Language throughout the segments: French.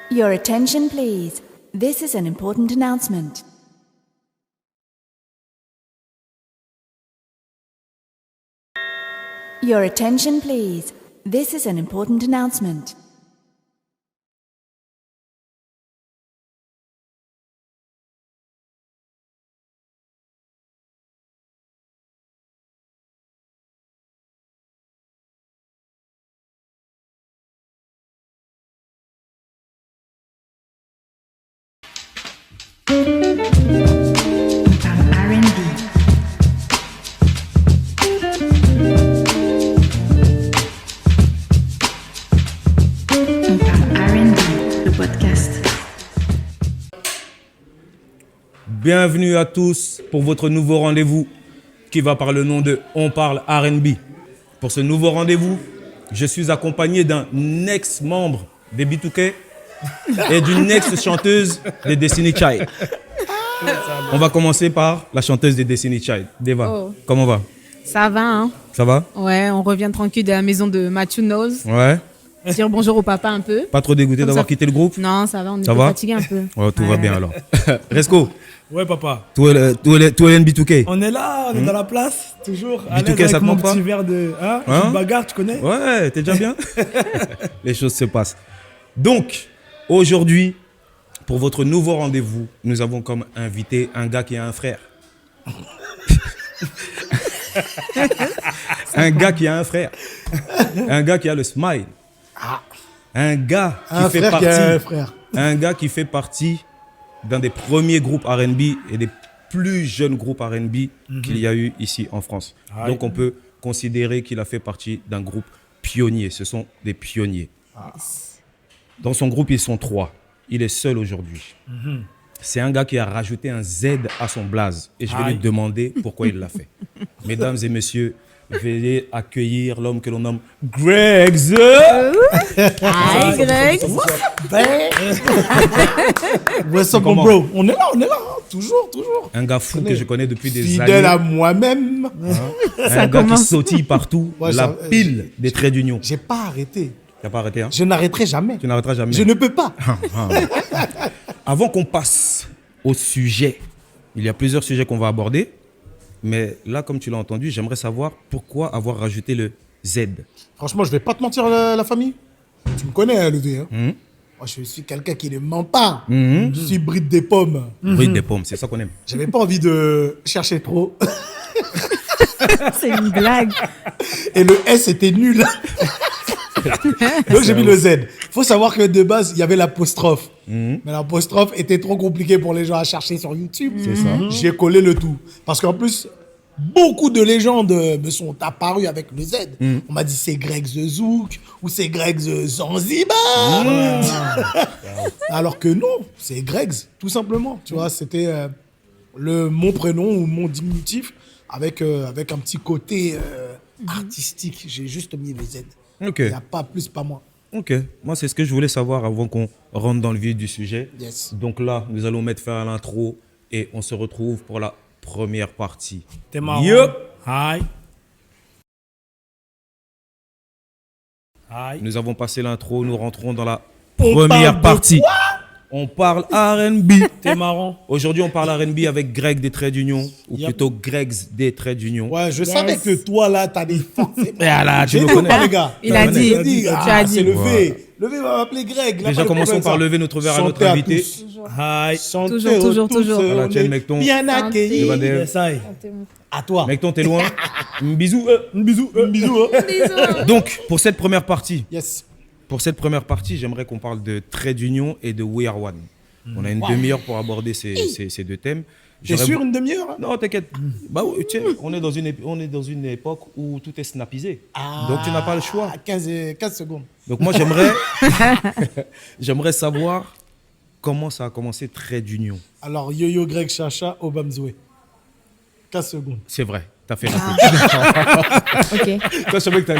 Your attention, please. This is an important announcement. Your attention, please. This is an important announcement. R&B. R&B, le podcast. Bienvenue à tous pour votre nouveau rendez-vous qui va par le nom de On parle R&B. Pour ce nouveau rendez-vous, je suis accompagné d'un ex-membre des B2K et d'une ex-chanteuse des Destiny Child. On va commencer par la chanteuse des Destiny Child. Deva, comment va? Ça va, hein? Ça va? Ouais, on revient tranquille de la maison de Matthew Knowles. Ouais. Dire bonjour au papa un peu. Pas trop dégoûté Comme d'avoir ça. quitté le groupe? Non, ça va, on est Ça va? fatigué un peu. Ouais, tout va Ouais. bien alors. Resco, Ouais, papa. tout est NB2K. On est là, on est dans la place, toujours. À B2K, l'aise avec ça te mon manque pas petit verre de Hein une bagarre, tu connais? Ouais, t'es déjà bien? Les choses se passent. Donc, aujourd'hui, pour votre nouveau rendez-vous, nous avons comme invité un gars qui a un frère. Un gars qui a un frère. Un gars qui a le smile. Un gars qui Un fait frère partie. qui a un frère. Un gars qui fait partie d'un des premiers groupes R&B et des plus jeunes groupes R&B qu'il y a eu ici en France. Ah, Donc on peut considérer qu'il a fait partie d'un groupe pionnier. Ce sont des pionniers. Dans son groupe, ils sont 3. Il est seul aujourd'hui. C'est un gars qui a rajouté un Z à son blaze. Et je vais lui demander pourquoi il l'a fait. Mesdames et messieurs, veuillez accueillir l'homme que l'on nomme Greg The. Hi, Greg. What's up, mon Comment? bro? On est là, hein. Toujours. Un gars fou que je connais depuis des Fidèle à années. moi-même. Un gars qui commence. sautille partout. Ouais, la ça- pile des traits d'union. J'ai pas arrêté. Tu n'as pas arrêté, hein? Je n'arrêterai jamais. Tu n'arrêteras jamais. Je ne peux pas. Avant qu'on passe au sujet, il y a plusieurs sujets qu'on va aborder. Mais là, comme tu l'as entendu, j'aimerais savoir pourquoi avoir rajouté le Z. Franchement, je vais pas te mentir, la famille. Tu me connais, hein, Levé. Hein? Moi, je suis quelqu'un qui ne ment pas. Je suis bride des pommes. Bride des pommes, c'est ça qu'on aime. J'avais pas envie de chercher trop. C'est une blague. Et le S était nul. Donc j'ai mis le Z. Faut savoir que de base, il y avait l'apostrophe. Mais l'apostrophe était trop compliqué pour les gens à chercher sur YouTube. C'est ça. J'ai collé le tout. Parce qu'en plus, beaucoup de légendes me sont apparues avec le Z. On m'a dit c'est Greg The Zouk ou c'est Greg The Zanzibar. Alors que non, c'est Greg's, tout simplement. Tu vois, c'était mon prénom ou mon diminutif avec un petit côté artistique. J'ai juste mis le Z. Ok. Il n'y a pas plus, pas moins. Ok. Moi, c'est ce que je voulais savoir avant qu'on rentre dans le vif du sujet. Yes. Donc là, nous allons mettre fin à l'intro et on se retrouve pour la première partie. T'es marrant. Yup. Hi. Nous avons passé l'intro, nous rentrons dans la On première parle de partie. On parle R&B. T'es marrant. Aujourd'hui, on parle R&B avec Greg des Traits d'Union, ou plutôt Greg's des Traits d'Union. Ouais, je savais que toi, là, t'as des forcément. là, tu J'ai me dit ou connais. pas, les gars? Il a dit. J'ai dit, Tu ah, as dit. c'est levé. Voilà. Levé va m'appeler Greg. Il a Déjà, pas de commençons problème, par ça. lever notre verre à notre Santé invité. tous. Hi. Santé Toujours. tous, Voilà, on tiens, est Mecton. bien accueillis. Santé. Yes, I. À toi. Mecton, t'es loin. Bisous. Bisous. Bisous. Donc, pour cette première partie, Yes. j'aimerais qu'on parle de Traits d'Union et de We Are One. On a une demi-heure pour aborder ces deux thèmes. T'es sûr une demi-heure hein? Non, t'inquiète. Bah, oui, tu sais, on est dans une époque où tout est snapisé. Donc, tu n'as pas le choix. 15 secondes. Donc, moi, j'aimerais savoir comment ça a commencé Traits d'Union. Alors, Yo-Yo Greg Chacha, Obamzoué. 15 secondes. C'est vrai, t'as fait rapide. Ok. Toi, je savais que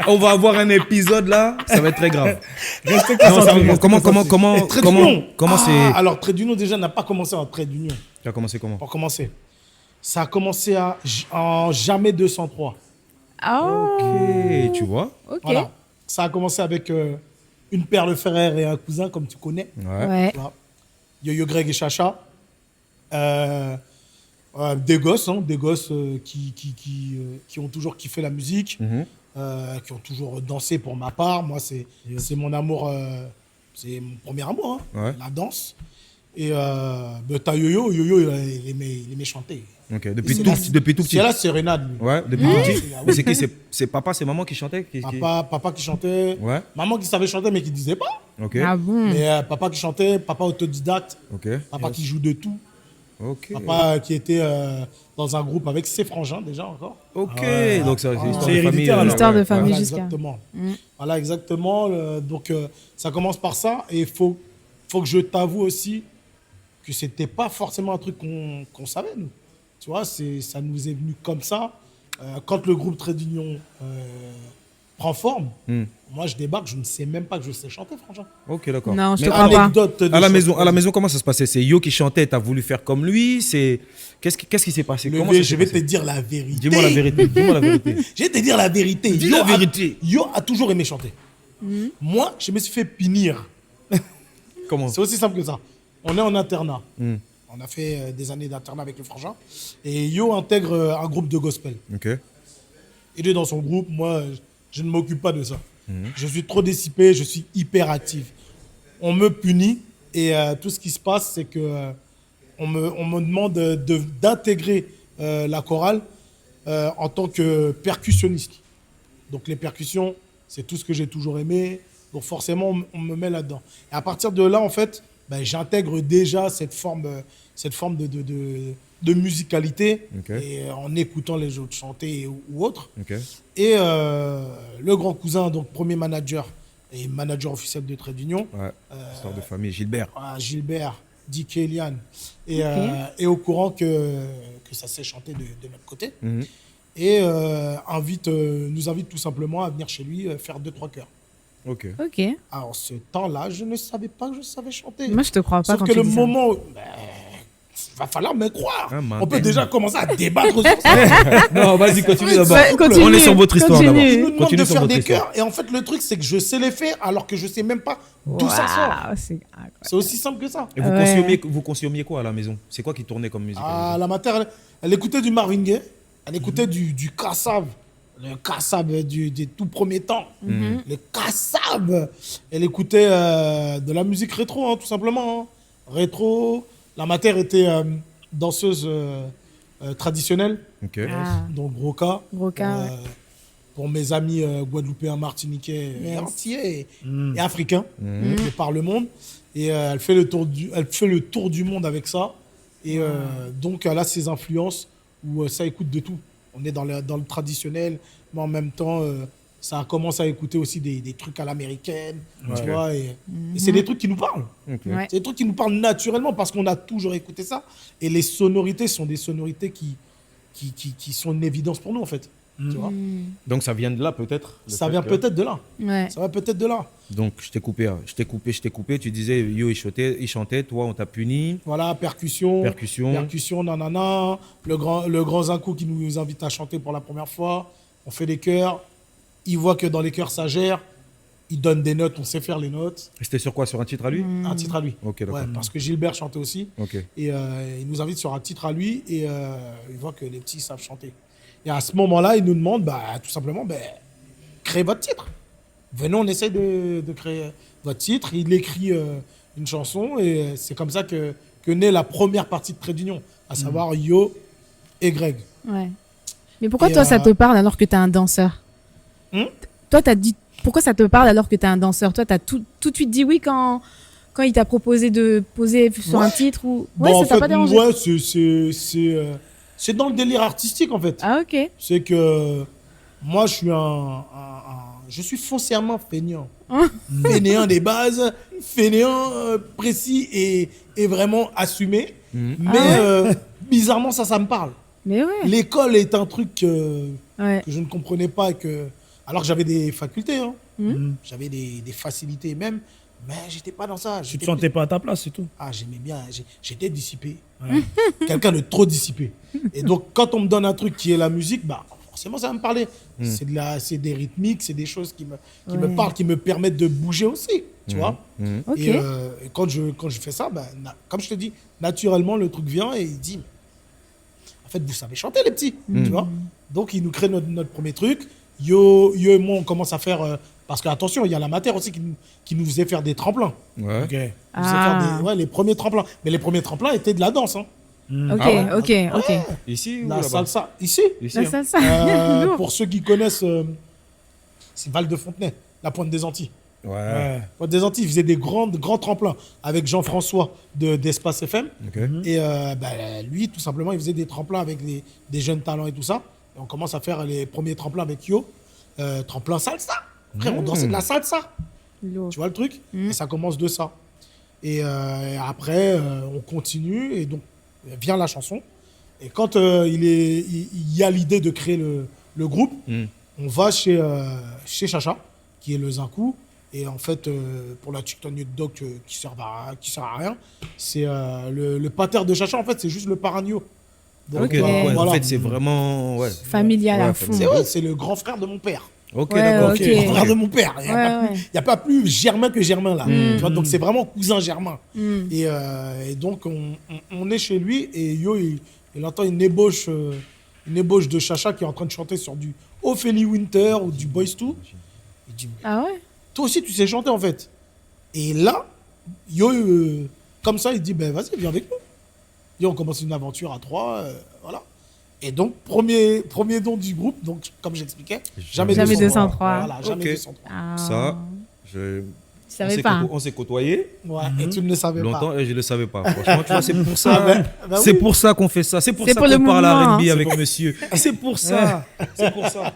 on va avoir un épisode là, ça va être très grave. Restez Non, ça- concentrés, comment Et Trait d'Union. c'est Alors, Trait d'Union, déjà, n'a pas commencé en Trait d'Union. Tu as commencé comment? Pour commencer. Ça a commencé en Jamais 203. Oh, Ok, tu vois. ok. Voilà. Ça a commencé avec une paire de frères et un cousin, comme tu connais. Ouais. Voilà. Yo-Yo Greg et Chacha. Des gosses qui ont toujours kiffé la musique, qui ont toujours dansé pour ma part. Moi, c'est mon amour, c'est mon premier amour, la danse. Et t'as Yo-Yo, il aimait chanter. Ok, depuis tout petit. C'est la sérénade, lui. Ouais, depuis tout petit. Mais c'est qui? C'est papa, c'est maman qui chantait? Papa qui chantait, Ouais. maman qui savait chanter mais qui disait pas. Ok. Ah bon? Mais papa qui chantait, papa autodidacte, Ok. papa qui joue de tout. Ok. Papa qui était dans un groupe avec ses frangins déjà encore. Ok. Donc c'est une histoire C'est de famille. héréditaire, alors. Histoire de ouais. famille. Voilà, jusqu'à- exactement. Voilà, exactement. Donc, ça commence par ça. Et il faut que je t'avoue aussi que c'était pas forcément un truc qu'on savait, nous. Tu vois, ça nous est venu comme ça. Quand le groupe Trait d'Union prend forme, moi, je débarque, je ne sais même pas que je sais chanter, franchement. Ok, d'accord. Non, je te Mais crois pas. Anecdote de à la chanteuse. maison, comment ça se passait? C'est Yo qui chantait, t'as voulu faire comme lui? Qu'est-ce qui s'est passé? Le Comment V, ça je s'est vais te passé? dire la vérité. Dis-moi la vérité. Dis-moi la vérité. Je vais te dire la vérité. Dis la vérité. Yo a toujours aimé chanter. Moi, je me suis fait punir. Comment? C'est aussi simple que ça. On est en internat. On a fait des années d'internat avec le frangin. Et Yo intègre un groupe de gospel. Ok. Il est dans son groupe. Moi, je ne m'occupe pas de ça. Je suis trop dissipé. Je suis hyper actif. On me punit. Et tout ce qui se passe, c'est que on me demande d'intégrer la chorale en tant que percussionniste. Donc les percussions, c'est tout ce que j'ai toujours aimé. Donc forcément, on me met là-dedans. Et à partir de là, en fait, j'intègre déjà cette forme de musicalité, Ok. et en écoutant les autres chanter ou autres. Ok. Et le grand cousin, donc premier manager et manager officiel de Trait d'Union, Ouais. Histoire de famille. Gilbert. Gilbert, Dick et Eliane, est au courant que ça s'est chanté de notre côté. Et nous invite tout simplement à venir chez lui faire 2-3 chœurs. Ok. Ok. Alors, ce temps-là, je ne savais pas que je savais chanter. Moi, je te crois pas Sauf quand que tu le dis ça. moment où... va falloir me croire. Ah, On peut déjà commencer à débattre sur ça. Non, vas-y, continue Ouais, d'abord. continue, On est sur votre histoire continue. d'abord. Ils nous demandent Continue de sur faire votre des histoire. chœurs. Et en fait, le truc, c'est que je sais les faire alors que je sais même pas d'où ça sort. Waouh, c'est incroyable. C'est aussi simple que ça. Et Ouais. vous consommiez quoi à la maison? C'est quoi qui tournait comme musique? Ah, la mater, elle écoutait du Marvin Gaye. Elle écoutait du Kassav. Le Kassav des tout premiers temps. Le Kassav. Elle écoutait de la musique rétro, hein, tout simplement. Hein. Rétro. La mater était danseuse traditionnelle. Ok. Ah, Donc, Roca. gros cas, ouais. Pour mes amis guadeloupéens, martiniquais, Yes. antillais et africains de par le monde. Et elle fait le tour du monde avec ça. Et donc, elle a ses influences où ça écoute de tout. On est dans le traditionnel, mais en même temps, ça commence à écouter aussi des trucs à l'américaine. Tu vois, et c'est des trucs qui nous parlent. Ok. Ouais. C'est des trucs qui nous parlent naturellement parce qu'on a toujours écouté ça. Et les sonorités sont des sonorités qui sont une évidence pour nous, en fait. Tu vois, Donc ça vient de là peut-être? le ça fait vient que- peut-être de là. Ouais. Ça va peut-être de là. Donc je t'ai coupé. Tu disais Yo il chantait, toi on t'a puni. Voilà, percussion, Percussion. nanana. Le grand Zinco qui nous invite à chanter pour la première fois. On fait des chœurs. Il voit que dans les chœurs, ça gère. Il donne des notes, on sait faire les notes. Et c'était sur quoi? Sur un titre à lui? Un titre à lui. Ok, d'accord. Ouais, parce que Gilbert chantait aussi. Ok. Et il nous invite sur un titre à lui et il voit que les petits savent chanter. Et à ce moment-là, il nous demande tout simplement, créez votre titre. Venez, on essaie de créer votre titre. Il écrit une chanson et c'est comme ça que naît la première partie de Trait d'Union, à savoir Yo et Greg. Ouais. Mais pourquoi Et, toi, ça te parle alors que t'es un danseur? Toi, t'as dit... Pourquoi ça te parle alors que t'es un danseur? Toi, t'as tout de suite dit oui quand il t'a proposé de poser sur un titre ou... Ouais, Bon, ça en t'a fait, pas dérangé? ouais, c'est dans le délire artistique, en fait. Ah, ok. C'est que moi, je suis foncièrement feignant. Fainéant des bases, fainéant précis et vraiment assumé. Mais bizarrement, ça me parle. Mais ouais. L'école est un truc que Ouais. je ne comprenais pas. Alors que j'avais des facultés, hein. J'avais des facilités même, mais j'étais pas dans ça. Tu te sentais pas à ta place, c'est tout. Ah, j'aimais bien, j'étais dissipé. Quelqu'un de trop dissipé. Et donc, quand on me donne un truc qui est la musique, forcément, ça va me parler. C'est des rythmiques, c'est des choses qui me parlent, qui me permettent de bouger aussi, tu vois. Ok. Et quand je fais ça, comme je te dis, naturellement, le truc vient et il dit, en fait, vous savez chanter, les petits, tu vois. Donc, il nous crée notre premier truc. Yo et moi, on commence à faire... parce que, attention, il y a l'amateur aussi qui nous faisait faire des tremplins. Ouais. Il nous faisait faire les premiers tremplins. Mais les premiers tremplins étaient de la danse. Hein. Ok. Ici ou La là-bas? salsa. Ici. Ici, La hein. salsa. Lourd. Pour ceux qui connaissent, c'est Val de Fontenay, la Pointe des Antilles. Ouais. Pointe des Antilles, il faisait des grands tremplins avec Jean-François d'Espace FM. Ok. Et lui, tout simplement, il faisait des tremplins avec des jeunes talents et tout ça. Et on commence à faire les premiers tremplins avec Yo. Tremplin salsa. Frère, on dansait de la salsa. Lourd. Tu vois le truc? Et ça commence de ça. Et après, on continue. Et donc, vient la chanson. Et quand il y a l'idée de créer le groupe, on va chez Chacha, qui est le Zinkou. Et en fait, pour la petite anecdote qui sert à rien, c'est le pater de Chacha, en fait, c'est juste le paragno. Donc, Ok. Ouais, voilà. en fait, c'est vraiment... Ouais. Familial à fond. C'est le grand frère de mon père. Ok, Ouais, d'accord. ok. Le grand frère de mon père. Il n'y Ouais. a pas plus Germain que Germain, là. Tu vois, donc, c'est vraiment cousin Germain. Et donc, on est chez lui et Yo, il entend une ébauche de Chacha qui est en train de chanter sur du Ophélie Winter ou du Boyz II. Il dit, mais Ah ouais? toi aussi, tu sais chanter, en fait. Et là, Yo, comme ça, il dit, ben vas-y, viens avec nous. Et on commence une aventure à 3, voilà. Et donc, premier don du groupe, donc comme j'expliquais, jamais 203. Voilà, jamais Ok. 203. Ah. Ça, Je savais pas. on s'est côtoyés Ouais, et tu ne le savais longtemps pas. et je ne le savais pas. Franchement, tu vois, c'est pour ça. bah c'est oui. pour ça qu'on fait ça. C'est pour C'est ça pour qu'on le parle mouvement, R&B hein. avec monsieur. C'est pour ça. C'est pour ça.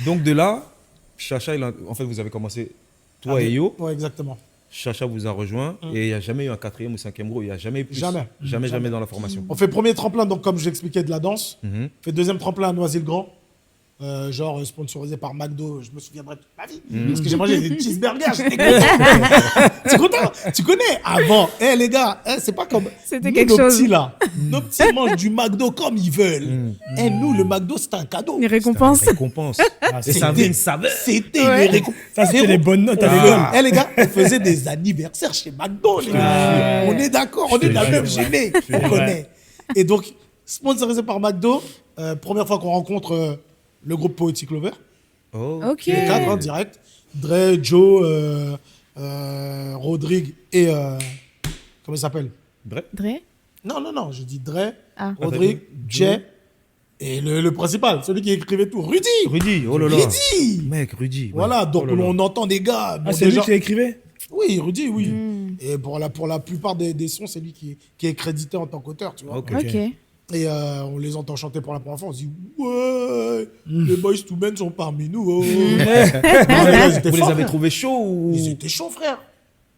Donc de là, Chacha, en fait, vous avez commencé, toi et Yo. Ouais, exactement. Chacha vous a rejoint et il n'y a jamais eu un 4e ou 5e groupe. Il n'y a jamais eu plus. Jamais. Jamais dans la formation. On fait premier tremplin, donc comme je l'expliquais, de la danse. Mhm. On fait deuxième tremplin à Noisy-le-Grand. Genre sponsorisé par McDo, je me souviendrai toute ma vie. Parce que j'ai mangé des cheeseburgers, j'étais content. Tu es content? Tu connais? Avant, les gars, c'est pas comme. C'était nous, quelque nos chose. petits là. Nos petits mangent du McDo comme ils veulent. Nous, le McDo, c'était un cadeau. Les récompenses. Récompense. Et ça avait une saveur. C'était Ouais. les récompenses. Ça, c'était les bonnes notes à l'école. Les gars, on faisait des anniversaires chez McDo, les gars. On est d'accord, on est de la même gênée. On connaît. Et donc, sponsorisé par McDo, première fois qu'on rencontre le groupe Poetic Lover. Oh. Ok. Les quatre, hein, direct. Dre, Joe, Rodrigue et... comment il s'appelle? Dre. Dre? Non, je dis Dre, Ah. Rodrigue, Jay et le principal, celui qui écrivait tout, Rudy. Rudy, oh là là. Rudy. Mec, Rudy. ouais. Voilà, donc Oh là là. on entend des gars... bon, Ah, c'est lui déjà- qui écrivait? Oui, Rudy, oui. Et pour la plupart des sons, c'est lui qui est crédité en tant qu'auteur, tu vois. Ok. Ok. Et on les entend chanter pour la première fois, on se dit « Ouais, les Boyz II Men sont parmi nous. Oh. » Vous les avez trouvés chauds ou... Ils étaient chauds, frère.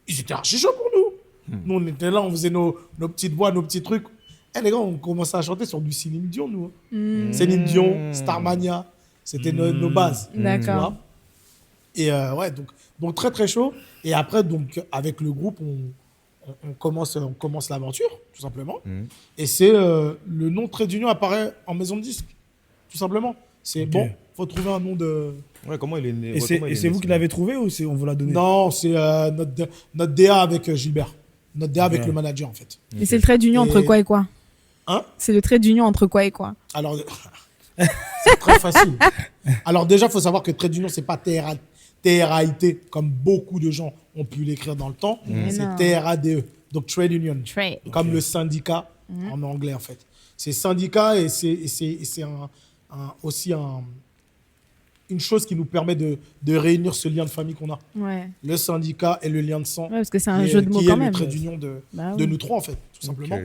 Ils étaient archi chauds pour nous. Nous, on était là, on faisait nos petites voix, nos petits trucs. Les gars, on commençait à chanter sur du Céline Dion, nous. Céline Dion, Starmania, c'était nos bases. Tu D'accord. vois. Et ouais, donc très très chaud. Et après, donc, avec le groupe, on commence l'aventure, tout simplement. Et c'est le nom Trait d'Union apparaît en maison de disque, tout simplement. C'est Ok. bon, faut trouver un nom de. Ouais, comment il est né? Et Ouais, c'est comment il est c'est né, vous qui ce l'avez trouvé ou on vous l'a donné? Non, c'est notre DA avec Gilbert. Notre DA avec Ok. le manager, en fait. Et c'est le trait d'union entre Et- quoi et quoi? Hein? C'est le trait d'union entre quoi et quoi? Alors, c'est très facile. Alors déjà, il faut savoir que Trait d'Union, c'est pas TRAIT, comme beaucoup de gens ont pu l'écrire dans le temps. Mais C'est non. TRADE, donc Trade Union. Trade. Comme le syndicat en anglais, en fait. C'est syndicat et c'est aussi une chose qui nous permet de réunir ce lien de famille qu'on a. Ouais. Le syndicat et le lien de sang. Ouais, parce que c'est un qui est- jeu de mots qui quand est même. le trait d'union de Bah de oui. nous trois, en fait, tout simplement. Ok.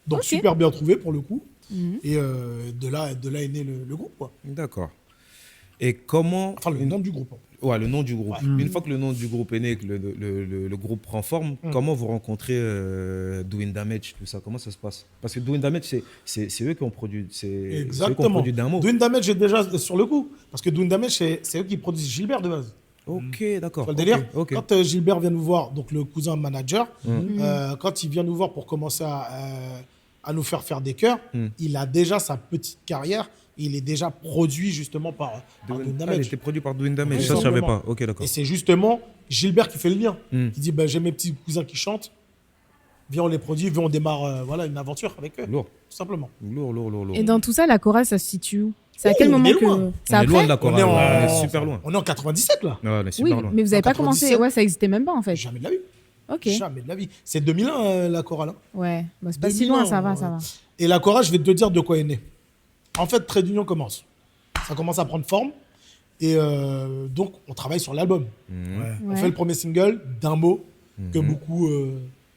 Donc, Ok. super bien trouvé pour le coup. Mhm. Et de là est né le groupe, quoi. D'accord. Et comment... Enfin, le nom du groupe. hein. Ouais, le nom du groupe. Une fois que le nom du groupe est né, que le groupe prend forme, comment vous rencontrez Doing Damage, tout ça? Comment ça se passe? Parce que Doing Damage, c'est eux qui ont produit, c'est eux qui ont Exactement. produit Damo. Doing Damage, j'ai déjà sur le coup. Parce que Doing Damage, c'est eux qui produisent Gilbert de base. Ok, d'accord. Tu vois le délire? Ok. Quand Gilbert vient nous voir, donc le cousin manager, quand il vient nous voir pour commencer à nous faire des chœurs, il a déjà sa petite carrière il est déjà produit justement par Dwayne Il Damage. était produit par Dwayne Damage. Tout Ça, je savais simplement. pas. Ok, d'accord. Et c'est justement Gilbert qui fait le lien. Qui dit j'ai mes petits cousins qui chantent, viens on les produit, viens on démarre une aventure avec eux. Lourd. Tout simplement. Lourd. Et dans tout ça, la chorale, ça se situe où? C'est à quel on moment est que. loin. C'est On est après? loin de la On chorale. est, On est super loin. on est en 97 là. Ouais, on est Oui, super loin. mais vous n'avez pas 97. commencé. Ouais, ça n'existait même pas en fait. Jamais de la vie. Ok. Jamais de la vie. C'est 2001 la chorale. hein. Ouais, bah, c'est pas si 2001, loin, ça va, ouais. ça va. Et la chorale, je vais te dire de quoi elle est née. En fait, Trait d'Union commence. Ça commence à prendre forme. Et donc, on travaille sur l'album. On Ouais. fait le premier single d'un mot que beaucoup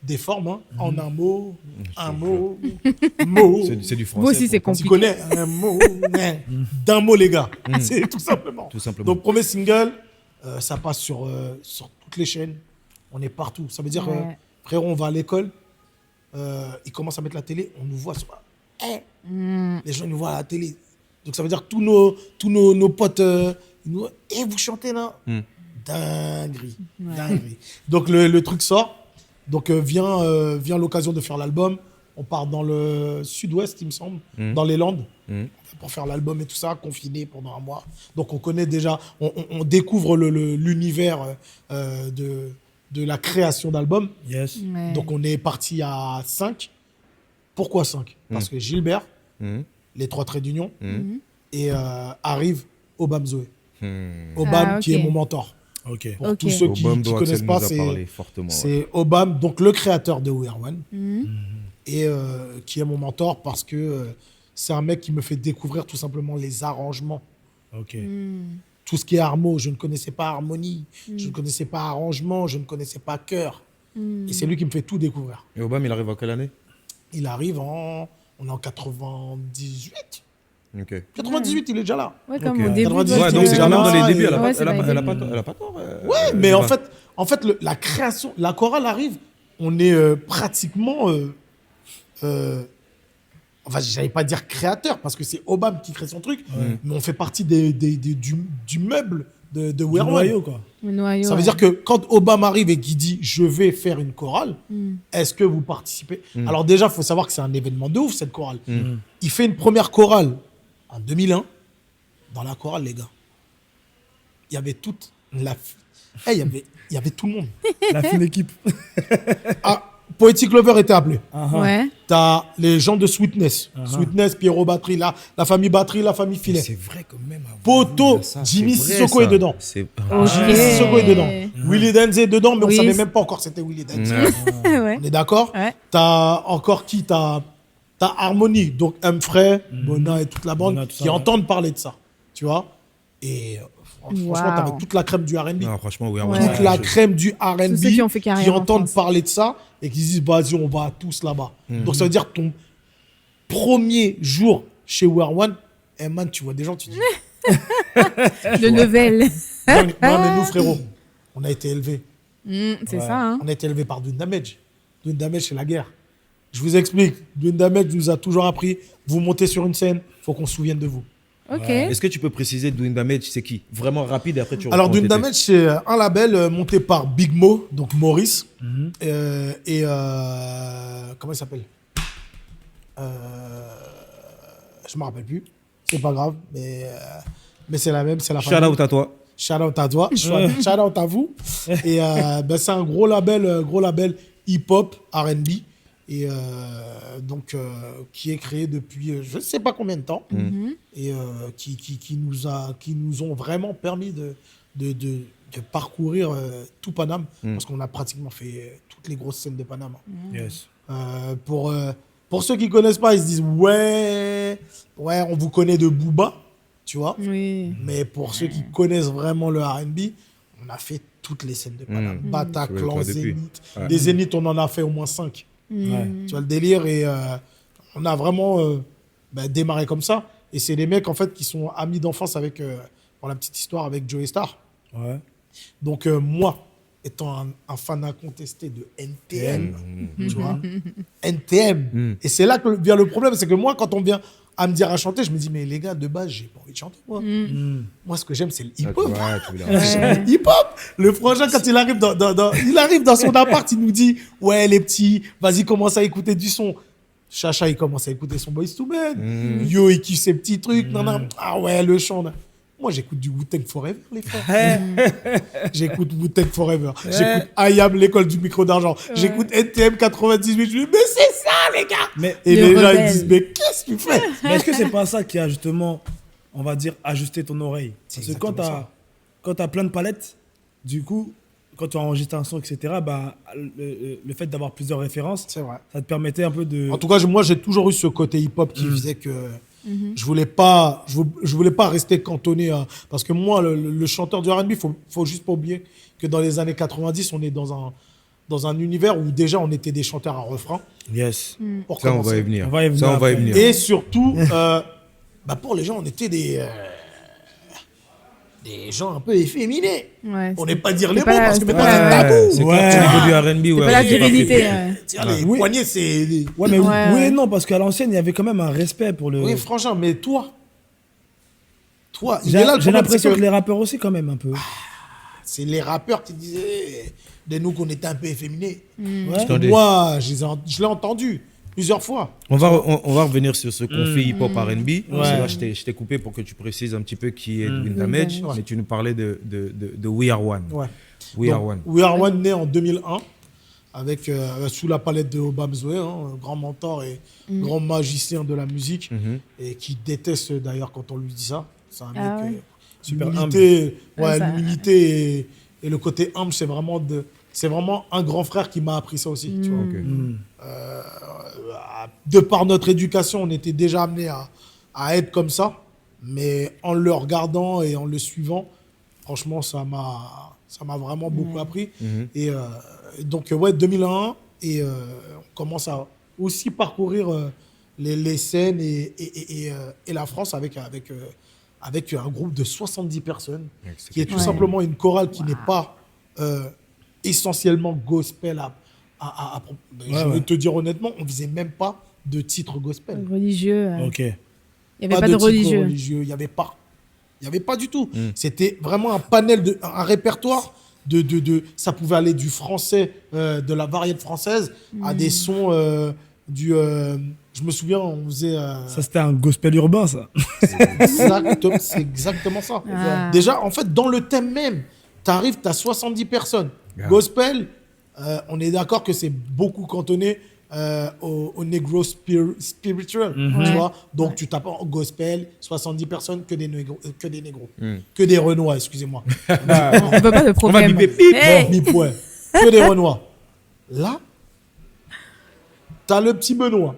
déforment. Hein. En un mot, mot. C'est du français. Vous aussi, c'est Tu compliqué. connais un mot, d'un mot, les gars. C'est tout simplement. Tout simplement. Donc, premier single, ça passe sur toutes les chaînes. On est partout. Ça veut dire, Ouais. frérot, on va à l'école. Ils commencent à mettre la télé. On nous voit sur. Les gens nous voient à la télé. Donc, ça veut dire que tous nos potes, ils nous disent vous chantez là Dinguerie. Dinguerie. Donc, le truc sort. Donc, vient l'occasion de faire l'album. On part dans le sud-ouest, il me semble, dans les Landes, pour faire l'album et tout ça, confiné pendant un mois. Donc, on connaît déjà, on découvre l'univers de la création d'albums. Yes. Ouais. Donc, on est parti à 5. Pourquoi 5 Parce que Gilbert, les 3 traits d'union, et arrive Obam Zoé. Obam, Ah, qui ok. est mon mentor. Ok. Pour Ok. tous ceux qui Obam ne doit connaissent pas, nous a parlé fortement. c'est Obam, donc le créateur de We Are One, et qui est mon mentor parce que c'est un mec qui me fait découvrir tout simplement les arrangements. Ok. Tout ce qui est harmo, je ne connaissais pas harmonie, je ne connaissais pas arrangement, je ne connaissais pas chœur. Et c'est lui qui me fait tout découvrir. Et Obama, il arrive à quelle année? Il arrive on est en 98. Ok. 98, il est déjà là. Ouais, comme Ok. au début. 98, Ouais, donc c'est quand même dans les débuts. Elle a Ouais, pas- c'est elle a dans pas- les elle a débuts. pas elle a pas tort. Ouais, mais en fait la création, la chorale arrive, on est pratiquement, enfin, j'allais pas dire créateur, parce que c'est Obam qui crée son truc, mais on fait partie du meuble de We Are One. Noyau, quoi. Le noyau. Ça veut ouais. dire que quand Obam arrive et qu'il dit « je vais faire une chorale est-ce que vous participez ?» Alors déjà, il faut savoir que c'est un événement de ouf, cette chorale. Il fait une première chorale en 2001. Dans la chorale, les gars, il y avait toute la... il y avait tout le monde. La fine équipe. Ah, Poetic Lover était appelé. Ouais. T'as les gens de Sweetness. Sweetness, Pierrot Batterie, la famille Batterie, la famille Filet. C'est vrai quand même. Poto, Jimmy Sissoko est dedans. Jimmy Sissoko est dedans. Willie Denze est dedans, mais on Oui. savait même pas encore que c'était Willie Denze. Ouais. On est d'accord? Ouais. T'as encore qui? T'as Harmony, donc Humphrey, Bona et toute la bande Bona, tout ça, qui ouais. entendent parler de ça. Tu vois? Et franchement, t'avais toute la crème du R&B. Non, franchement, oui. Ouais. Toute la crème du R&B Tous ceux qui ont fait carrière en entendent France. parler de ça et qui se disent vas-y on va tous là-bas. Donc ça veut dire ton premier jour chez We Are One, eh man, tu vois des gens, tu dis Le level. non, mais nous frérot, on a été élevés. C'est ça, hein. On a été élevés par Dwayne Damage. Dwayne Damage, c'est la guerre. Je vous explique. Dwayne Damage nous a toujours appris, vous montez sur une scène, faut qu'on se souvienne de vous. Ok. Est-ce que tu peux préciser Dwayne Damage, c'est qui? Vraiment rapide et après tu Alors, reprends Dwayne TT. Damage, c'est un label monté par Big Mo, donc Maurice. Et comment il s'appelle je me rappelle plus. C'est pas grave, mais c'est la même, c'est la Shout famille. out à toi. Shout out à toi, shout out à vous. Et c'est un gros label hip-hop, R&B, et donc qui est créé depuis je ne sais pas combien de temps, et qui nous ont vraiment permis de parcourir tout Paname, parce qu'on a pratiquement fait toutes les grosses scènes de Paname. Yes. Pour ceux qui connaissent pas, ils se disent ouais, on vous connaît de Booba, tu vois. Oui. Mais pour ceux qui connaissent vraiment le R&B, on a fait toutes les scènes de Paname. Bataclan, Ouais, toi, depuis. Zénith. Ouais. Des Zéniths, on en a fait au moins 5. Ouais. Tu vois le délire, et on a vraiment démarré comme ça. Et c'est des mecs en fait qui sont amis d'enfance avec, pour la petite histoire, avec Joey Star. Ouais. Donc moi, étant un fan incontesté de NTM, tu vois, NTM. Et c'est là que vient le problème, c'est que moi, quand on vient à me dire à chanter, je me dis, mais les gars, de base, j'ai pas envie de chanter, moi. Moi, ce que j'aime, c'est le hip-hop. Ouais, tu voulais J'aime le hip-hop. Le frangin, quand il arrive il arrive dans son appart, il nous dit, ouais, les petits, vas-y, commence à écouter du son. Chacha, il commence à écouter son Boyz II Men. Yo, il kiffe ses petits trucs. Non, non. Ah ouais, le chant. Là. Moi, j'écoute du Wu-Tang Forever, les frères. J'écoute Wu-Tang Forever. J'écoute IAM, l'école du micro d'argent. J'écoute NTM 98. Je dis, mais c'est ça, les gars. Et les gens, ils disent, mais qu'est-ce que tu fais? Mais est-ce que c'est pas ça qui a justement, on va dire, ajusté ton oreille? Parce que quand t'as plein de palettes, du coup, quand tu enregistres un son, etc., bah, le fait d'avoir plusieurs références, C'est vrai. ça te permettait un peu de... En tout cas, moi, j'ai toujours eu ce côté hip-hop qui faisait que je voulais pas rester cantonné à... Parce que moi, le chanteur du R&B, faut juste pas oublier que dans les années 90, on est dans un univers où déjà on était des chanteurs à refrain. Yes. Pour Ça, on commencer. va y venir. On va y venir Ça, on va y après. venir. Et surtout, pour les gens, on était des gens un peu efféminés. Ouais, On n'est pas dire les c'est mots pas parce que la- maintenant c'est c'est pas- tabou. C'est Ouais. clair, au niveau du R&B, c'est ouais. pas la c'est virilité. fait. Ouais. Tiens, les Oui. poignets, c'est... Ouais, mais Ouais, oui ouais. et non, parce qu'à l'ancienne, il y avait quand même un respect pour le... Oui, franchement, mais toi, il J'ai est là le j'ai problème, l'impression c'est que les rappeurs aussi, quand même, un peu. c'est les rappeurs qui disaient de nous qu'on était un peu efféminés. Ouais. Attendez. Moi, je l'ai entendu plusieurs fois. On va revenir sur ce qu'on fait hip-hop R&B. Parce que Ouais. là, je t'ai coupé pour que tu précises un petit peu qui est Edwin Mm. Damage, Ouais. mais tu nous parlais de We Are One. Ouais. We Are Donc, One. We Are One, né en 2001, avec, sous la palette de Obama Zoé, un grand mentor et grand magicien de la musique, et qui déteste d'ailleurs quand on lui dit ça. C'est un Ah mec ouais. Super l'humilité, Ouais, ça- l'humilité et le côté humble, c'est vraiment un grand frère qui m'a appris ça aussi. Tu vois. Ok. De par notre éducation, on était déjà amené à être comme ça, mais en le regardant et en le suivant, franchement, ça m'a vraiment beaucoup appris. Et donc, ouais, 2001, et on commence à aussi parcourir les scènes et la France avec un groupe de 70 personnes, qui est tout Ouais. simplement une chorale qui n'est pas essentiellement gospel. Je vais te dire honnêtement, on faisait même pas de titre gospel. Religieux. Ok. Il n'y avait pas de titre religieux. il n'y avait pas. Il n'y avait pas du tout. C'était vraiment un panel, un répertoire de. Ça pouvait aller du français, de la variété française, à des sons je me souviens, on faisait. Ça, c'était un gospel urbain, ça. C'est exactement ça. Ah. Déjà, en fait, dans le thème même, tu arrives, tu as 70 personnes. Yeah. Gospel, on est d'accord que c'est beaucoup cantonné au negro spiritual. Tu vois. Donc, tu tapes en gospel, 70 personnes, que des négros. Que des Renois, excusez-moi. On ne peut pas de problème. biper, bip. Hey. Bip, ouais. Que des Renois. Là, tu as le petit Benoît.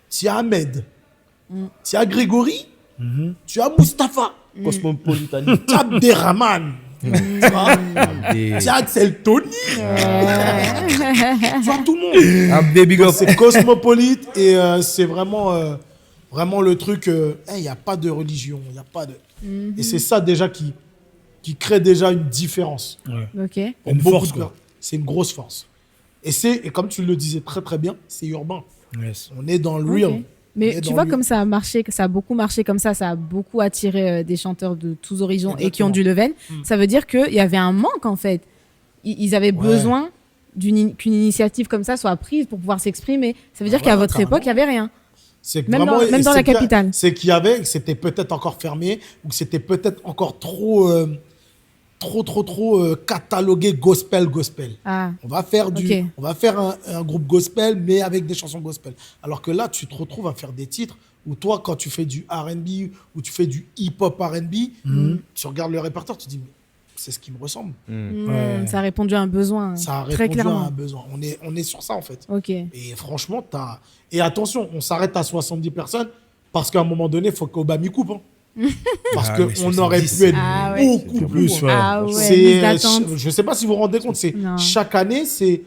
Tu as Ahmed. Tu as Grégory. Tu as Mustapha. Cosmopolitan. Tu as Abderrahman. Tu vois. Tu as Axel Tony. Tu as tout le monde. Abdé, big up. C'est cosmopolite et c'est vraiment, vraiment le truc. Il n'y a pas de religion. Y a pas de... Et c'est ça déjà qui crée déjà une différence. Ok. Pour Une beaucoup force, de quoi. gens. C'est une grosse force. Et comme tu le disais très très bien, c'est urbain. Yes. On est dans le Ok. real. On Mais est tu dans vois le- comme ça a marché, que ça a beaucoup marché comme ça a beaucoup attiré des chanteurs de tous horizons et qui ont Exactement. du level. Ça veut dire qu'il y avait un manque en fait. Ils avaient besoin qu'une initiative comme ça soit prise pour pouvoir s'exprimer. Ça veut dire qu'à ouais, votre carrément. époque, il n'y avait rien. C'est que Même vraiment- dans la c'est qu'il y a- capitale. C'est qu'il y avait, que c'était peut-être encore fermé ou que c'était peut-être encore trop catalogué gospel. Ah, On va faire Ok. on va faire un groupe gospel, mais avec des chansons gospel. Alors que là, tu te retrouves à faire des titres où toi, quand tu fais du R&B ou tu fais du hip-hop R&B, tu regardes le répertoire, tu te dis, mais c'est ce qui me ressemble. Ouais. ça a répondu à un besoin. Ça a très répondu à clairement. un besoin. On est sur ça, en fait. Ok. Et franchement, Et attention, on s'arrête à 70 personnes parce qu'à un moment donné, il faut qu'Obama y coupe. Hein. Parce Ah, mais qu'on aurait 70, pu être Ah ouais. beaucoup plus, plus. ouais. Ah ouais, C'est- liste d'attente. je ne sais pas si vous vous rendez compte, Non. chaque année, c'est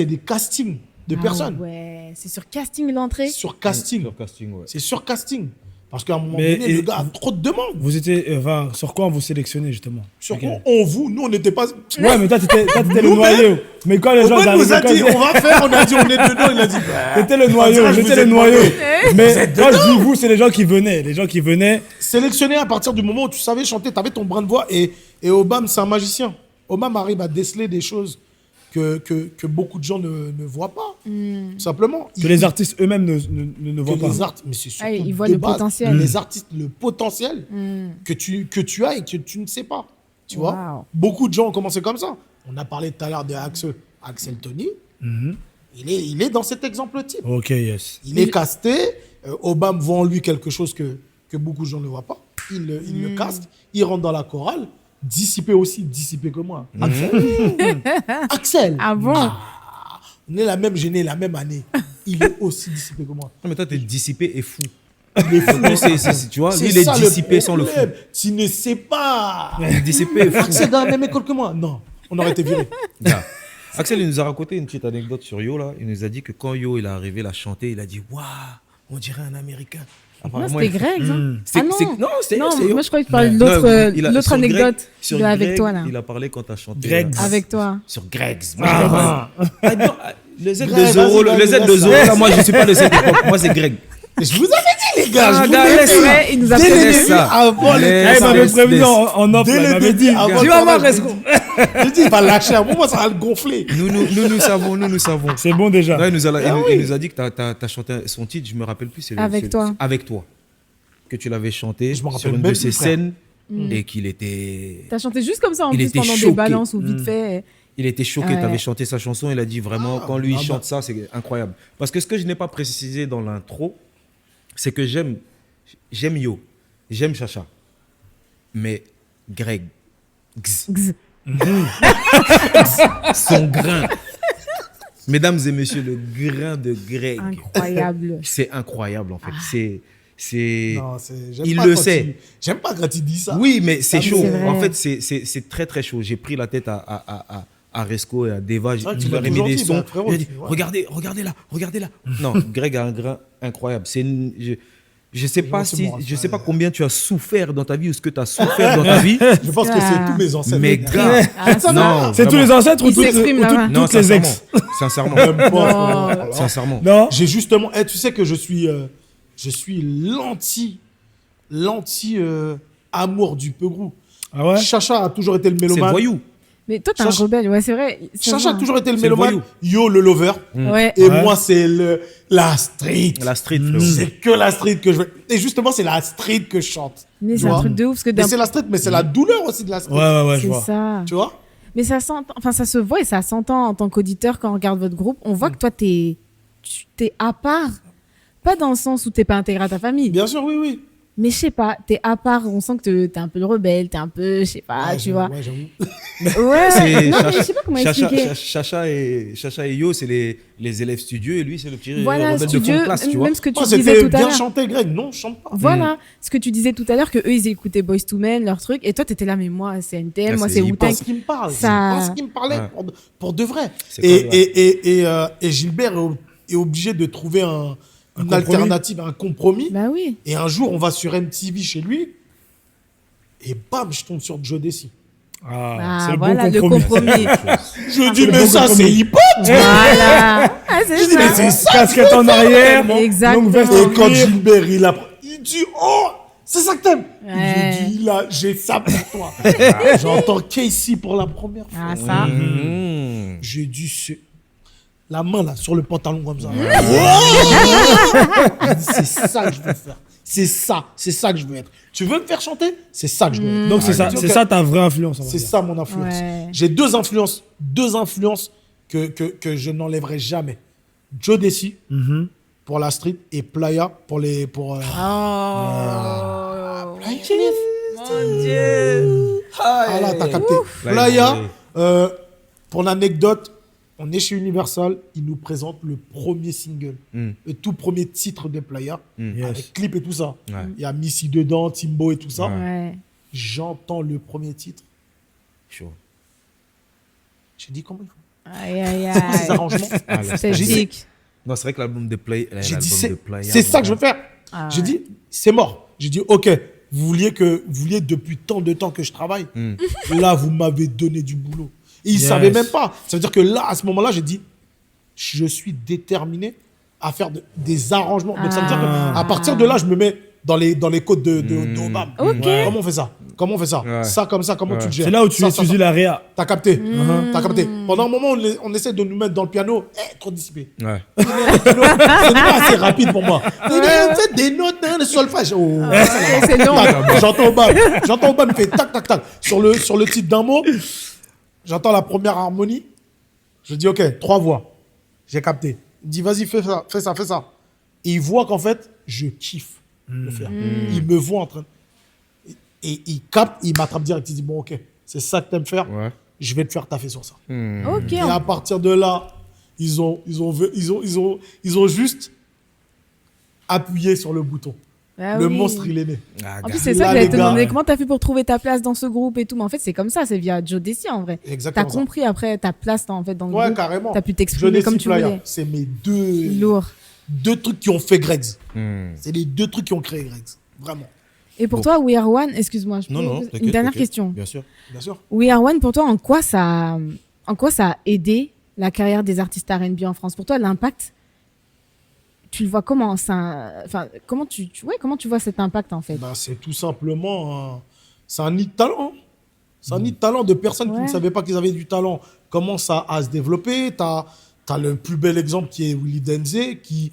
des castings de Ah personnes. ouais, c'est sur casting l'entrée. Sur casting. Sur casting, ouais. C'est sur casting. Parce qu'à un moment Mais- donné, le gars a trop de demandes. Vous étiez, sur quoi on vous sélectionnez, justement? Sur Ok. quoi nous, on n'était pas. Ouais, mais toi, t'étais le Nous-mêmes. noyau. Mais quand les gens Oban nous a arrivaient, dit, on va faire, on a dit, on est dedans. Il a dit, T'étais le noyau, dirait, je j'étais vous le ai noyau. demandé. Mais quand je dis vous, c'est les gens qui venaient. Les gens qui venaient. sélectionné à partir du moment où tu savais chanter, tu avais ton brin de voix. Et Obama, c'est un magicien. Obama arrive à déceler des choses que beaucoup de gens ne voient pas. Tout simplement. Que les artistes eux-mêmes ne voient pas. Mais c'est surtout Ils voient de le base, potentiel. Les artistes, le potentiel que tu as et que tu ne sais pas. Tu vois, Wow. beaucoup de gens ont commencé comme ça. On a parlé tout à l'heure de Axel Tony. Il est dans cet exemple type. Ok, yes. Il est casté. Obama voit en lui quelque chose que beaucoup de gens ne voient pas. Il le caste. Il rentre dans la chorale. Dissipé que moi. Axel. Ah bon? On est la même gênée, la même année. Il est aussi dissipé que moi. Non, mais toi, t'es dissipé et fou. Il est fou. Lui, tu vois, lui, C'est il est ça, dissipé sans le fou. problème. Tu ne sais pas. Il est dissipé et fou. Axel dans la même école que moi. Non, on aurait été viré. Gars, Axel, il nous a raconté une petite anecdote sur Yo, là. Il nous a dit que quand Yo, il est arrivé, il a chanté, il a dit « Waouh, on dirait un Américain ». Non, c'était Greg, ça. C'est- Ah non, c'est- non, c'est- non, c'est Yo. moi je croyais que tu parlais de Non, l'autre il a- l'autre sur Greg- anecdote sur de avec Greg, toi là. Il a parlé quand t'as chanté. Greg. Avec toi. Sur Greg. Ah. Non, le Z de Greg, Zoro, vas-y, le Z de vas-y, Zoro, là, moi, je suis pas le Z de pop. Moi, c'est Greg. Je vous avais dit, les gars. Ah, je vous gars, l'ai laisse dit. Ouais, il nous a Dès le prévenu. début, avant les Laisse, Eh, il m'avait laisse, prévenu laisse. en off. Dès là, il le m'avait début, dit. avant Tu le vas voir, tournage, Resco. j'ai dit, il va lâcher. À un moment, ça va le gonfler. Nous savons. C'est bon déjà. Non, il nous a dit que t'as chanté son titre, je me rappelle plus. Avec toi. Avec toi. Que tu l'avais chanté Je me rappelle sur une même de ses plus, frère. scènes et qu'il était. T'as chanté juste comme ça en Il plus était pendant choqué. des balances ou vite fait. Il était choqué, Ouais. tu avais chanté sa chanson, il a dit vraiment, quand lui il chante ça, c'est incroyable. Parce que ce que je n'ai pas précisé dans l'intro, c'est que j'aime Yo, j'aime Chacha, mais Greg, Gz. son grain. Mesdames et messieurs, le grain de Greg, Incroyable. c'est incroyable en fait. C'est Non, j'aime il pas le quand sait. J'aime pas quand il dit ça. Oui, mais c'est chaud. c'est vrai. En fait, c'est très très chaud. J'ai pris la tête à Resco et à Deva. vrai que Je tu leur ai l'as mis toujours des dit, sons. bah, frérot, J'ai dit, tu vois. regardez là. Non, Greg a un grain incroyable. Je sais pas c'est si, bon, je ça, sais pas combien tu as souffert dans ta vie ou ce que tu as souffert dans ta vie. Je pense que c'est tous mes ancêtres. Mais gars, non, C'est tous vraiment. les ancêtres ou Il toutes s'exprime là-bas. Non, toutes les ex. Sincèrement. Même pas, frérot. Sincèrement. Non. J'ai justement. Tu sais que je suis l'anti amour du Peugrou. Ah ouais. Chacha a toujours été le C'est le mélomane. voyou. Mais toi, t'es un Chacha- rebelle, ouais, c'est vrai. ça Chacha a va. toujours été le C'est le mélomane. voyou. Yo, le lover. Ouais. Et Ouais. moi, c'est la street. La street, frérot. C'est que la street que je veux. Et justement, c'est la street que je chante. Mais Tu c'est un vois. truc de ouf parce que Et d'un c'est la street, mais c'est la douleur aussi de la street. Ouais, je c'est vois. ça. Tu vois? Mais ça s'entend, enfin ça se voit et ça s'entend en tant qu'auditeur quand on regarde votre groupe. On voit que toi t'es à part, pas dans le sens où t'es pas intégré à ta famille, Bien sûr, oui. mais je sais pas, t'es à part. On sent que t'es un peu le rebelle, t'es un peu, je sais pas, Ouais, tu vois. Ouais, j'avoue. Ouais. C'est Non mais je sais pas comment expliquer. Chacha et Yo, c'est les élèves studieux et lui, c'est le petit Voilà, rebelle de studieux, fond de classe, tu vois. même ce que tu Moi, disais c'était tout à bien l'heure. chanté, Greg. Non, je chante pas. Voilà, ce que tu disais tout à l'heure que eux ils écoutaient Boyz II Men, leur truc, et toi t'étais là mais moi c'est NTM, Ah, moi c'est c'est hip-hop. Wu-Tang. Pas ce qui me parle. C'est Ça- pas ce qui me parlait Ouais. pour de vrai. C'est quoi, Et Gilbert est obligé de trouver une compromis. alternative, un compromis. Bah oui. Et un jour, on va sur MTV chez lui. Et bam, je tombe sur Joe Desi. Ah, c'est le voilà bon le compromis. compromis. Je dis, le mais bon ça, compromis. c'est hip-hop. Voilà. Ah, c'est Je dis, mais c'est ça. ça. Casquette en arrière. Exactement. longue veste en Et quand cuir. Gilbert, il dit, oh, c'est ça que t'aimes. Ouais. Je dis, là, j'ai ça pour toi. J'entends Casey pour la première fois. Ah ça. Mmh. J'ai dit, c'est la main là, sur le pantalon comme ça. J'ai dit, c'est ça que je veux faire. C'est ça que je veux être. Tu veux me faire chanter? C'est ça que je veux être. Donc c'est ça, Ok. c'est ça ta vraie influence. on va C'est dire. ça mon influence. Ouais. J'ai deux influences que je n'enlèverai jamais. Joe Desi pour la street et Playa pour les Oh. Mon Dieu. Ah là, t'as capté. Playa, pour l'anecdote, on est chez Universal, ils nous présentent le premier single, le tout premier titre de Playa, avec clip et tout ça. Ouais. Il y a Missy dedans, Timbo et tout ça. Ouais. J'entends le premier titre. Chaud. J'ai dit comment il faut Aïe aïe ces aïe. arrangements. C'est sick. Non, c'est vrai que l'album de Play. J'ai dit, l'album de Playa, c'est ça que je veux faire. Ah J'ai ouais. dit, c'est mort. J'ai dit, ok, vous vouliez depuis tant de temps que je travaille. Là, vous m'avez donné du boulot. Et ils ne Yes. savaient même pas. Ça veut dire que là, à ce moment-là, j'ai dit, je suis déterminé à faire des arrangements. Donc ça veut dire qu'à partir de là, je me mets dans les côtes de Obama. Ok. Comment on fait ça Ouais. Ça comme ça, comment tu le gères? C'est là où tu Ça, étudies la réa. T'as capté. T'as capté. Pendant un moment, on essaie de nous mettre dans le piano. Trop dissipé. Ouais. C'est pas assez rapide pour moi. Faites des notes, de solfège. Oh, c'est long. tac. J'entends Obama fait tac, tac, tac. Sur le titre d'un mot, j'entends la première harmonie. Je dis, OK, 3 voix. J'ai capté. Il dit, vas-y, fais ça. Et il voit qu'en fait, je kiffe le faire. Il me voit en train. Et il capte, il m'attrape direct. Il dit, bon, OK, c'est ça que t'aimes faire. Ouais. Je vais te faire taffer sur ça. Ok. Et à partir de là, ils ont juste appuyé sur le bouton. Ah Le oui. monstre, il est né. En plus, c'est ça Là, que j'allais les te gars, demander. ouais. Comment t'as fait pour trouver ta place dans ce groupe et tout? Mais en fait, c'est comme ça. C'est via Joe Desi en vrai. Exactement T'as ça. compris après ta place dans le Ouais, groupe. carrément. T'as pu Je t'exprimer décide comme tu Playa. voulais. C'est mes Lourd. deux trucs qui ont fait Greggs. Hmm. C'est les 2 trucs qui ont créé Greggs. Vraiment. Et pour toi, We Are One, excuse-moi, je peux Non, une t'inquiète, dernière t'inquiète. question. Bien sûr. Bien sûr. We Are One, pour toi, en quoi ça a aidé la carrière des artistes R&B en France? Pour toi, l'impact, tu le vois comment comment tu vois cet impact en fait? Bah, c'est tout simplement c'est un nid de talent. C'est un nid de talent de personnes qui Ouais. ne savaient pas qu'ils avaient du talent. Commence à se développer. T'as le plus bel exemple qui est Willy Denze qui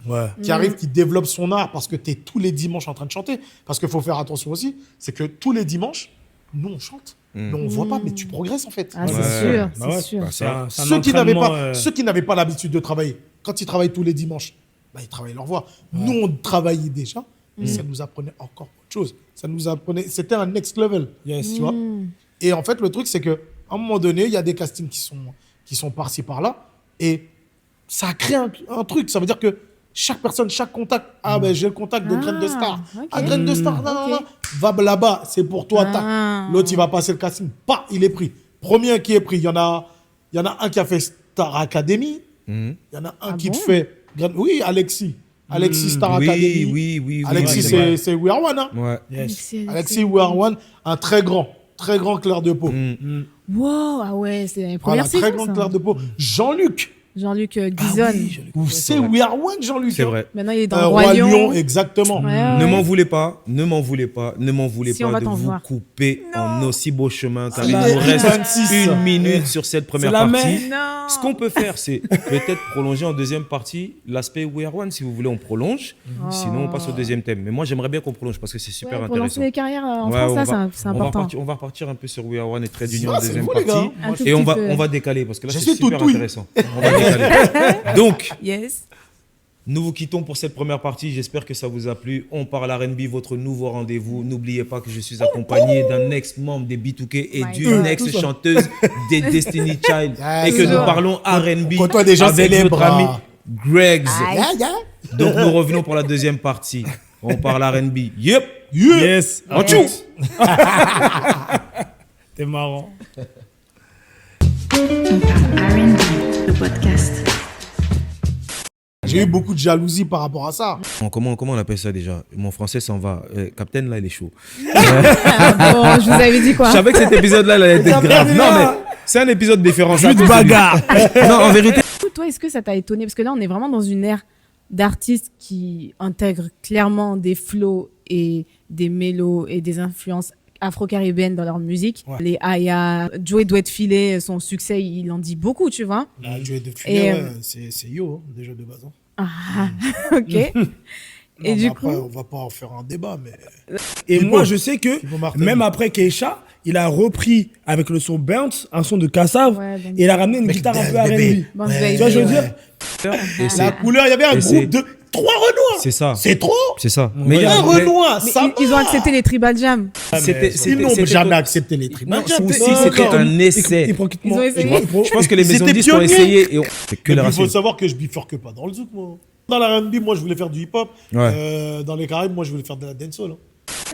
arrive, qui développe son art parce que tu es tous les dimanches en train de chanter. Parce qu'il faut faire attention aussi, c'est que tous les dimanches, nous on chante. Mais on voit pas, mais tu progresses en fait. Ah, c'est Ouais. sûr, Bah ouais, c'est sûr. bah, ça. C'est un Ceux qui n'avaient pas l'habitude de travailler, quand ils travaillent tous les dimanches, bah, ils travaillent leur voix. Nous, on travaillait déjà, mais ça nous apprenait encore autre chose. C'était un next level, Yes. tu vois. Et en fait, le truc, c'est qu'à un moment donné, il y a des castings qui sont par-ci, par-là, et ça crée un truc. Ça veut dire que chaque personne, chaque contact, ben, j'ai le contact de Graine de Star. ok. Ah, Graine de Star, Ok. va là-bas, c'est pour toi, tac. Ah. L'autre, il va passer le casting, pas, il est pris. Premier qui est pris, il y en a un qui a fait Star Academy, il y en a un qui bon te fait... Oui, Alexis. Alexis Star Oui, Academy. oui. Alexis, Ouais, c'est We Are One. Hein. Ouais. Yes. Alexis We Are One, un très grand clair de peau. Wow, ah ouais, c'est la Voilà, première très saison, grand ça. clair de peau. Jean-Luc. Jean-Luc Guizonne. Ou c'est We Are One, Jean-Luc. C'est hein. vrai. Maintenant, il est dans Roi Roi Lion, Lion. exactement. Ouais, Ne ouais. m'en voulez pas, ne m'en voulez pas Si, on va de t'en vous vouloir. couper en aussi beau chemin. Car Il il est nous reste 26. 1 minute sur cette première la partie. Non. Ce qu'on peut faire, c'est peut-être prolonger en deuxième partie l'aspect We Are One. Si vous voulez, on prolonge. Sinon, on passe au deuxième thème. Mais moi, j'aimerais bien qu'on prolonge parce que c'est super Ouais, pour lancer intéressant. les carrières en Ouais, France, on là, va- c'est on va important. repartir- on va repartir un peu sur We Are One et Trade Union Ça, en c'est deuxième vous, les partie. gars. Un tout Et on petit peu. va décaler parce que là, Je c'est sais tout, super oui. intéressant. On va décaler. Donc, Yes. nous vous quittons pour cette première partie. J'espère que ça vous a plu. On parle R&B, votre nouveau rendez-vous. N'oubliez pas que je suis accompagné d'un ex-membre des B2K et My d'une God. ex-chanteuse des Destiny Child. Yes. Et que nous Toujours. parlons R&B Côtoie des gens avec célèbres, notre ami hein. Greggs. Yeah. Donc nous revenons pour la deuxième partie. On parle R&B. Yep. Yes. En tchou. T'es marrant. R&B, le podcast. J'ai eu beaucoup de jalousie par rapport à ça. Comment on appelle ça déjà? Mon français s'en va. Captain, là, il est chaud. Ah bon, je vous avais dit quoi? Je savais que cet épisode-là, il allait être grave. Non, mais c'est un épisode différent. Jus de bagarre. Non, en vérité. Toi, est-ce que ça t'a étonné? Parce que là, on est vraiment dans une ère d'artistes qui intègrent clairement des flows et des mélos et des influences afro-caribéennes dans leur musique. Ouais. Les Aya, Joey Doit Filer, son succès, il en dit beaucoup, tu vois. Là, Joey de Et, Filet, ouais, c'est Yo, hein, déjà de base. hein. Ah, ok. Et Non, du mais après, coup, on va pas en faire un débat, mais... Et Pipo. moi, je sais que Pipo Martin. même après Keisha, il a repris avec le son Burnt, un son de Kassav, Ouais, donc- et il a ramené une Mec, guitare un peu bébé. R&B. Bon, Ouais, Baby, Tu vois, je veux ouais. dire, Et La c'est- couleur, il y avait un Et c'est- groupe de 3 Renois. C'est ça. C'est trop. C'est ça. Mais il y a- Un Renoir, Mais ça ils ont accepté les tribal jams. Ils n'ont jamais accepté les tribunaux. ou si c'était un essai. Ils ont essayé. Je pense que les Ils maisons de étaient disques ont pionniers. essayé et c'est que Et les puis, il faut racines. savoir que je bifurque pas dans le zouk, moi. Dans la R&B, moi, je voulais faire du hip-hop. Ouais. Dans les Caraïbes, moi, je voulais faire de la dancehall. hein.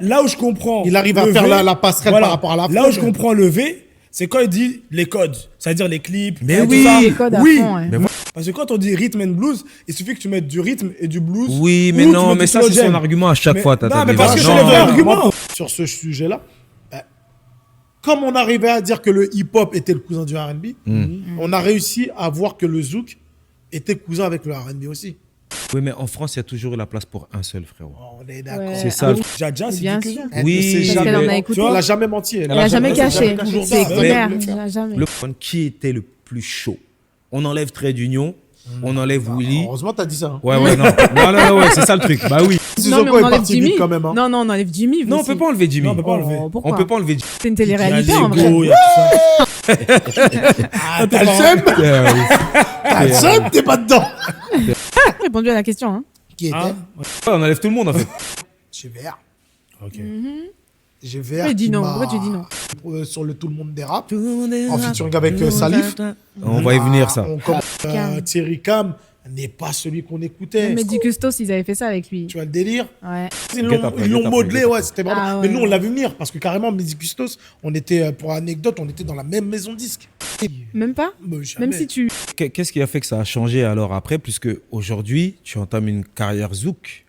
Là où je comprends. Il arrive à le faire V, la passerelle par rapport à la Là où je fraude. comprends le V, c'est quand il dit les codes, c'est-à-dire les clips. Mais tout oui. ça. Les codes à oui. fond, ouais. Mais moi- Parce que quand on dit rhythm and blues, il suffit que tu mettes du rythme et du blues. Oui, mais ou tu non, mets mais du ça, slow c'est son jam. argument à chaque Mais- fois. t'as non, ta mais débat. parce que Non, c'est le vrai non, argument. Sur ce sujet-là, comme on arrivait à dire que le hip-hop était le cousin du R&B, on a réussi à voir que le zouk était cousin avec le R&B aussi. Oui, mais en France, il y a toujours la place pour un seul, frérot. On est d'accord. Ouais. C'est ça. Ah oui. Jaja, c'est Bien dit que sûr. Elle Oui, ne sait parce qu'elle en jamais. a écouté. tu vois, elle a jamais menti. Elle a jamais caché. toujours C'est ça. clair. Mais- Elle a jamais. Le qui était le plus chaud? On enlève Trait d'Union, on enlève Willy. Heureusement, t'as dit ça. hein. Ouais, non. Non, ouais, c'est ça le truc. Bah oui. Sissoko on est enlève parti Jimmy. vite quand même. hein. Non, on enlève Jimmy. Non, on peut pas enlever Jimmy. Non, on peut pas enlever. Pourquoi On peut pas enlever Jimmy. C'est une Il y a télé-réalité en Lego, vrai. il y a tout ça. Ah, t'as le seum T'as le seum, t'es pas dedans. J'ai répondu à la question. Hein. Qui était Hein? Ouais, on enlève tout le monde en fait. J'ai vert. Ok. J'ai vert. Pourquoi tu dis qui non m'a- Pourquoi tu dis non Sur le Tout le monde dérape. En featuring avec Salif. On va y venir ça. On commence, Cam. Thierry Cam n'est pas celui qu'on écoutait. Mais Gustos, ils avaient fait ça avec lui. Tu vois le délire? Ouais. Ils Guette l'ont après, ils l'ont guette après, modelé, guette ouais, c'était vraiment. Ah ouais. Mais nous, on l'a vu venir parce que carrément, Mehdi Gustos, on était, pour anecdote, on était dans la même maison disque. Même pas Mais jamais. Même si tu. Qu'est-ce qui a fait que ça a changé alors après, puisque aujourd'hui, tu entames une carrière zouk?